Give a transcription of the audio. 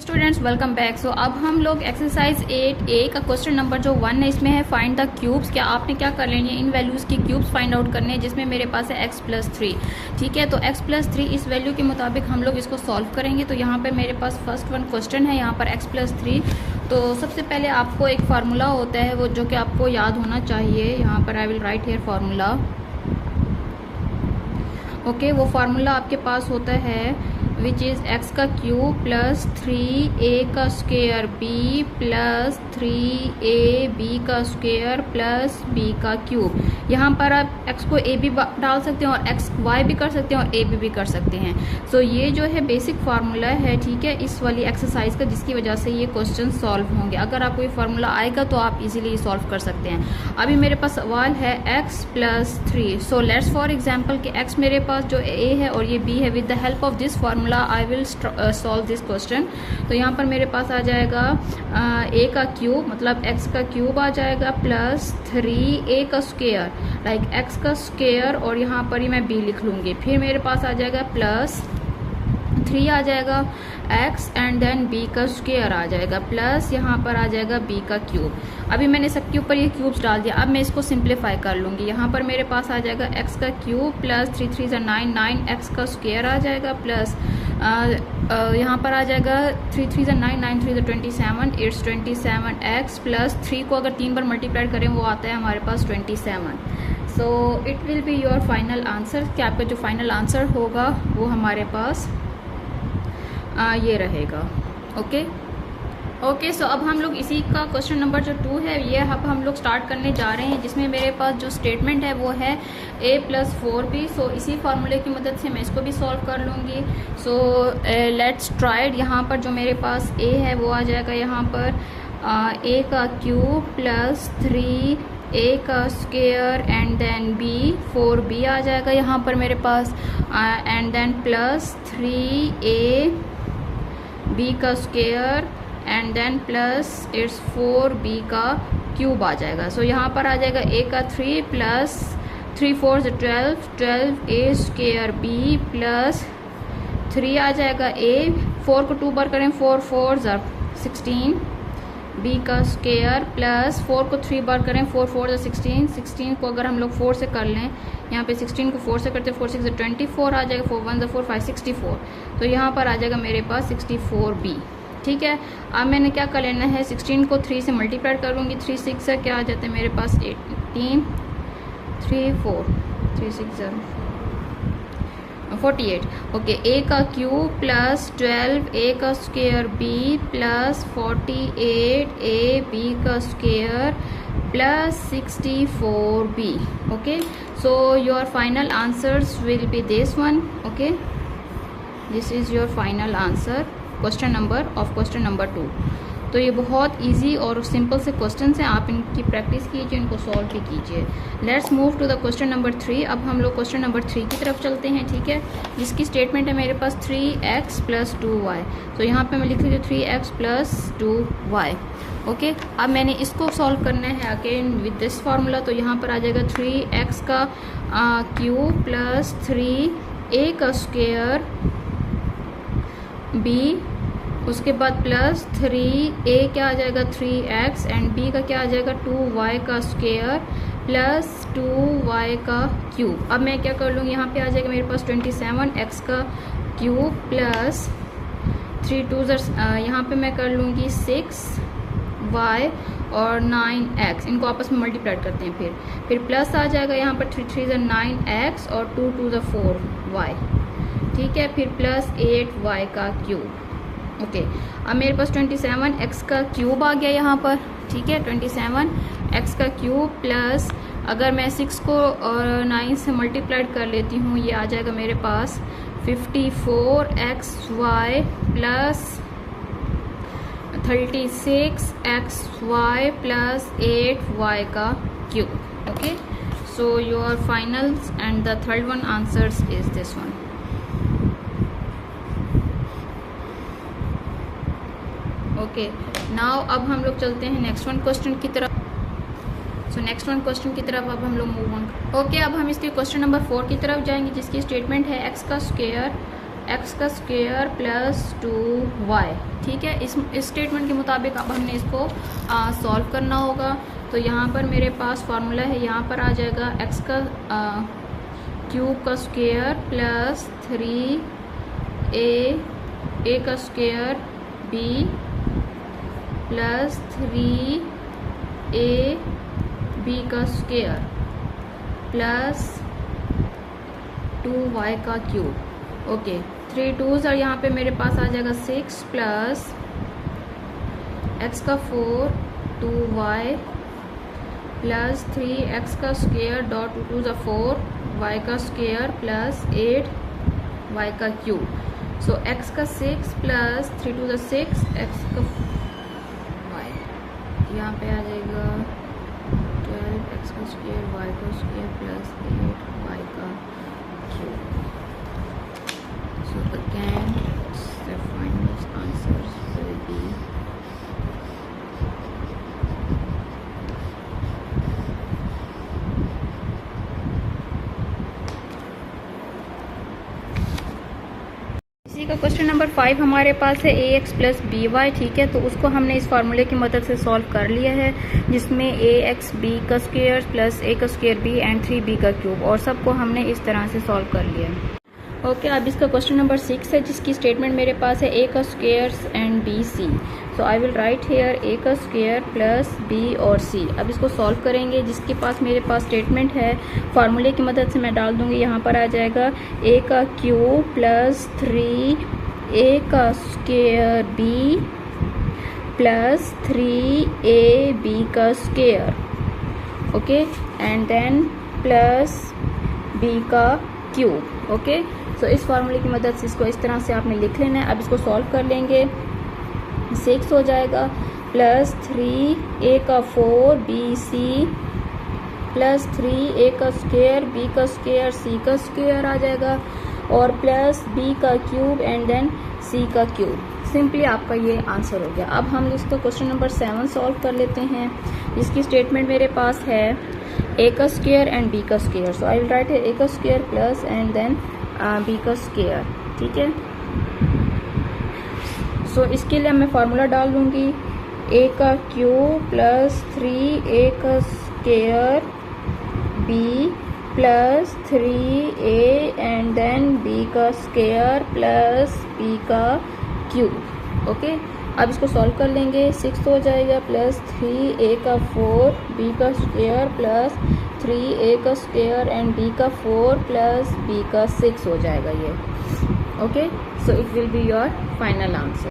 Students welcome back. सो अब हम लोग एक्सरसाइज 8A का क्वेश्चन नंबर जो 1 है इसमें है फाइंड द क्यूब्स। क्या आपने क्या कर लेनी है, इन वैल्यूज़ की क्यूब्स फाइंड आउट करने हैं, जिसमें मेरे पास है x+3। ठीक है, तो x+3 इस वैल्यू के मुताबिक हम लोग इसको सॉल्व करेंगे। तो यहाँ पे मेरे पास फर्स्ट वन क्वेश्चन है यहाँ पर x+3। तो सबसे पहले आपको एक फार्मूला होता है वो जो कि आपको याद होना चाहिए। यहाँ पर आई will right here formula. Okay, वो फार्मूला आपके पास होता है विच इज़ x का क्यूब प्लस 3a का स्क्वायर b प्लस 3ab का स्क्वायर प्लस b का क्यूब। यहाँ पर आप x को a भी डाल सकते हैं और x y भी कर सकते हैं और a b भी कर सकते हैं। सो ये जो है बेसिक फार्मूला है, ठीक है, इस वाली एक्सरसाइज का, जिसकी वजह से ये क्वेश्चन सॉल्व होंगे। अगर आपको ये फार्मूला आएगा तो आप इजीली सॉल्व कर सकते हैं। अभी मेरे पास सवाल है x+3। So let's for example कि x मेरे पास जो a है और ये b है। With the help of this formula I will solve this question. तो यहाँ पर मेरे पास आ जाएगा a का क्यूब मतलब x का क्यूब आ जाएगा प्लस 3a का स्क्वायर लाइक x का स्क्वायर और यहाँ पर ही मैं b लिख लूँगी। फिर मेरे पास आ जाएगा प्लस 3 आ जाएगा x एंड देन b का स्क्वायर आ जाएगा प्लस यहाँ पर आ जाएगा b का क्यूब। अभी मैंने सबके ऊपर ये क्यूब्स डाल दिया। अब मैं इसको सिंप्लीफाई कर लूँगी। यहाँ पर मेरे पास आ जाएगा x का क्यूब प्लस 3 3 9 9x का स्क्वायर आ जाएगा प्लस यहाँ पर आ जाएगा 3 3 9 9 3 27 इट्स 27x प्लस 3 को अगर 3 बार मल्टीप्लाई करें वो आता है हमारे पास 27। So it will be your final answer. कि आपका जो फाइनल आंसर होगा वो हमारे पास ये रहेगा। ओके, सो अब हम लोग इसी का क्वेश्चन नंबर जो 2 है ये अब हम लोग स्टार्ट करने जा रहे हैं, जिसमें मेरे पास जो स्टेटमेंट है वो है a+4b। सो इसी फार्मूले की मदद से मैं इसको भी सॉल्व कर लूँगी। So let's tried. यहाँ पर जो मेरे पास a है वो आ जाएगा यहाँ पर a का क्यूब प्लस 3a का square and then b 4b आ जाएगा यहाँ पर मेरे पास and then plus 3a b का square and then plus it's 4b का क्यूब आ जाएगा। सो यहाँ पर आ जाएगा a का 3 plus 3 4 12 12a square b plus 3 आ जाएगा a 4 को 2 बार करें 4 4 16 b का स्क्वायर प्लस 4 को 3 बार करें 4 4 16 16 को अगर हम लोग 4 से कर लें, यहाँ पे 16 को 4 से करते 4 6 24 आ जाएगा 4 1 4 5 64। तो यहाँ पर आ जाएगा मेरे पास 64b। ठीक है, अब मैंने क्या कर लेना है, 16 को 3 से मल्टीप्लाई करूँगी। 3 6 से क्या आ जाता है मेरे पास 18 3 4 3 6 48। ओके, a का क्यूब प्लस 12a का स्क्वायर b प्लस 48ab का square plus 64b। Okay, so your final answers will be this one. Okay, this is your final answer question number 2। तो ये बहुत इजी और सिंपल से question हैं, आप इनकी प्रैक्टिस कीजिए, इनको सॉल्व भी कीजिए। Let's move to the question number 3। अब हम लोग क्वेश्चन नंबर 3 की तरफ चलते हैं। ठीक है, जिसकी स्टेटमेंट है मेरे पास 3x प्लस 2y। तो यहाँ पे मैं लिख रही हूँ 3x प्लस 2y। ओके, अब मैंने इसको सॉल्व करना है अगेन विद दिस फार्मूला। तो यहाँ पर आ जाएगा 3x का क्यूब प्लस 3a का स्क्वायर b, उसके बाद प्लस 3a क्या आ जाएगा 3x एंड b का क्या आ जाएगा 2y का स्क्वायर प्लस 2y का क्यूब। अब मैं क्या कर लूँगी, यहाँ पे आ जाएगा मेरे पास 27x का क्यूब प्लस 3 2 यहाँ पे मैं कर लूँगी 6y और 9x, इनको आपस में मल्टीप्लाई करते हैं। फिर प्लस आ जाएगा यहाँ पर 3 3 9x और 2 2 4y। ठीक है, फिर प्लस 8y का क्यूब। ओके, अब मेरे पास 27x का क्यूब आ गया यहाँ पर। ठीक है, 27x का क्यूब प्लस अगर मैं 6 को 9 से मल्टीप्लाई कर लेती हूँ, ये आ जाएगा मेरे पास 54xy plus 36xy plus 8y का cube. Okay, so your finals and the third one answers is this one. Okay, now अब हम लोग चलते हैं नेक्स्ट वन क्वेश्चन की तरफ। सो नेक्स्ट वन क्वेश्चन की तरफ अब हम लोग मूव ऑन। ओके, अब हम इसके क्वेश्चन नंबर 4 की तरफ जाएंगे, जिसकी स्टेटमेंट है x का स्क्वायर एक्स का स्क्वायर प्लस 2y। ठीक है, इस स्टेटमेंट के मुताबिक अब हमने इसको सॉल्व करना होगा। तो यहाँ पर मेरे पास फार्मूला है, यहाँ पर आ जाएगा एक्स का क्यूब का स्क्वायर प्लस 3a का स्क्वायर b प्लस 3ab का स्क्वायर प्लस 2y का क्यूब। ओके, 3 2s और यहाँ पे मेरे पास आ जाएगा 6 प्लस x का 4 2y प्लस 3x का स्क्वायर डॉट 2 2 4 y का स्क्वायर प्लस 8y का क्यूब। सो x का 6 प्लस 3 2 6 x का y, यहाँ पे आ जाएगा 12x का स्क्वायर y का स्क्वायर प्लस 8y का cube. So again, the final answers will be इसी का क्वेश्चन नंबर 5 हमारे पास है ax प्लस बी वाई। ठीक है, तो उसको हमने इस फार्मूले की मदद से सॉल्व कर लिया है, जिसमें ax b का स्क्वायर प्लस a का स्क्वायर b एंड 3b का क्यूब, और सबको हमने इस तरह से सॉल्व कर लिया है। ओके, अब इसका क्वेश्चन नंबर 6 है, जिसकी स्टेटमेंट मेरे पास है a का square and b c। So I will write here a का स्क्वायर प्लस b और c। अब इसको सॉल्व करेंगे, जिसके पास मेरे पास स्टेटमेंट है फार्मूले की मदद से मैं डाल दूंगी। यहाँ पर आ जाएगा a का क्यूब प्लस 3a का स्क्वायर b प्लस 3ab का square, okay, and then plus b का क्यूब। ओके, तो इस फार्मूले की मदद से इसको इस तरह से आपने लिख लेना है। अब इसको सॉल्व कर लेंगे, 6 हो जाएगा प्लस 3a का 4bc प्लस 3a का स्क्वायर b का स्क्वायर c का स्क्वायर आ जाएगा, और प्लस b का क्यूब एंड देन c का क्यूब। सिंपली आपका ये आंसर हो गया। अब हम इसको क्वेश्चन नंबर 7 सॉल्व कर लेते हैं, जिसकी स्टेटमेंट मेरे पास है a का स्क्वायर एंड b का square. So I will write a का square plus and then b का स्क्वायर। ठीक है, सो इसके लिए मैं फार्मूला डाल दूंगी, a का क्यूब प्लस 3a का square b plus 3a and then b का स्क्वायर प्लस b का क्यूब। ओके, अब इसको सॉल्व कर लेंगे, 6 हो जाएगा प्लस 3a का 4b का स्क्वायर प्लस 3a का स्क्वायर एंड b का 4 प्लस b का 6 हो जाएगा ये। Okay, so it will be your final answer.